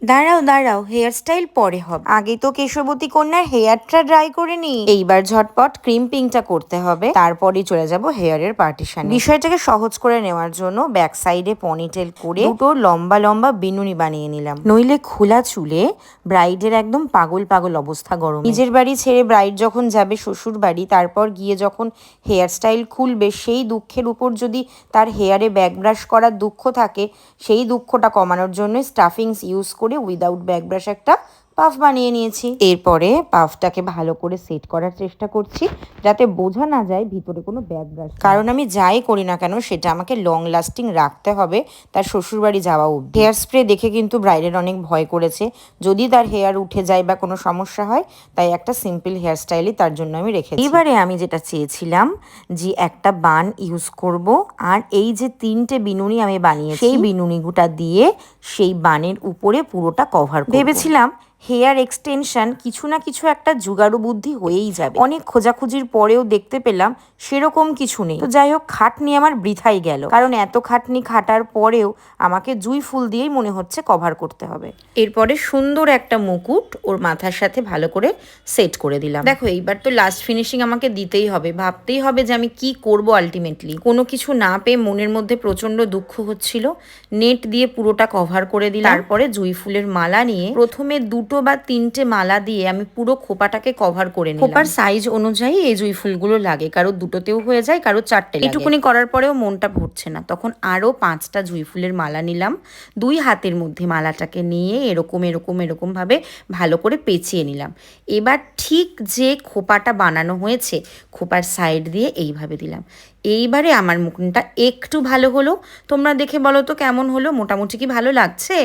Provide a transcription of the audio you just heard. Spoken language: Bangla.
দাঁড়াও দাঁড়াও, হেয়ার স্টাইল পরে হবে, আগে তো কেশবতী কন্যার হেয়ারটা ড্রাই করে নি। এইবার ঝটপট ক্রিম্পিংটা করতে হবে, তারপরেই চলে যাব হেয়ারের পার্টিশনে। বিষয়টাকে সহজ করে নেওয়ার জন্য ব্যাক সাইডে পনিটেল করে দুটো লম্বা লম্বা বিনুনি বানিয়ে নিলাম, নইলে খোলা চুলে ব্রাইডের একদম পাগল পাগল অবস্থা গরম। নিজের বাড়ি ছেড়ে ব্রাইড যখন যাবে শ্বশুর বাড়ি, তারপর গিয়ে যখন হেয়ার স্টাইল খুলবে, সেই দুঃখের উপর যদি তার হেয়ারে ব্যাক ব্রাশ করার দুঃখ থাকে, সেই দুঃখটা কমানোর জন্য স্টাফিংস ইউজ করে উইদাউট ব্যাক ব্রাশ একটা পাফ বানিয়ে নিয়েছি। এরপরে পাফটাকে ভালো করে সেট করার চেষ্টা করছি, যাতে বোঝা না যায় ভিতরে কোনো ব্যাক ব্রাশ, কারণ আমি যাই করি না কেন সেটা আমাকে লং লাস্টিং রাখতে হবে তার শ্বশুরবাড়ি যাওয়া অবধি। হেয়ার স্প্রে দেখে কিন্তু ব্রাইডের অনেক ভয় করেছে, যদি তার হেয়ার উঠে যায় বা কোনো সমস্যা হয়, তাই একটা সিম্পল হেয়ার স্টাইলই তার জন্য আমি রেখেছি। এবারে আমি যেটা চেয়েছিলাম যে একটা বান ইউজ করব, আর এই যে 3টে বিনুনি আমি বানিয়েছি সেই বিনুনিগুটা দিয়ে সেই বানের উপরে পুরোটা কভার করব। ভেবেছিলাম হেয়ার এক্সটেনশন কিছু না কিছু একটা জুগাড়ু বুদ্ধি হয়েই যাবে, অনেক খোঁজাখুঁজির পরেও দেখতে পেলাম সেরকম কিছু নেই। তো যাই হোক, খাটনি আমার বৃথাই গেল, কারণ এত খাটনি খাটার পরেও আমাকে জুঁই ফুল দিয়েই মনে হচ্ছে কভার করতে হবে। এরপরে সুন্দর একটা মুকুট ওর মাথার সাথে ভালো করে সেট করে দিলাম। দেখো, এইবার তো লাস্ট ফিনিশিং আমাকে দিতেই হবে, ভাবতেই হবে যে আমি কি করব। আলটিমেটলি কোনো কিছু না পেয়ে মনের মধ্যে প্রচন্ড দুঃখ হচ্ছিল, নেট দিয়ে পুরোটা কভার করে দিলাম। তারপরে জুঁই ফুলের মালা নিয়ে প্রথমে 2 বা 3টে মালা দিয়ে আমি পুরো খোপাটাকে কভার করে নিলাম। খোপার সাইজ অনুযায়ী এই জুঁই ফুলগুলো লাগে, কারো 2টোতেও হয়ে যায়, কারো 4টে লাগে। এটুকুনি করার পরেও মনটা ভরছে না, তখন আরো 5টা জুঁই ফুলের মালা নিলাম। 2 হাতের মধ্যে মালাটাকে নিয়ে এরকম এরকম এরকম ভাবে ভালো করে পেঁচিয়ে নিলাম। এবার ঠিক যে খোপাটা বানানো হয়েছে, খোপার সাইড দিয়ে এইভাবে দিলাম। এইবারে আমার মুখটা একটু ভালো হলো, তোমরা দেখে বলো তো কেমন হলো, মোটামুটি কি ভালো লাগছে?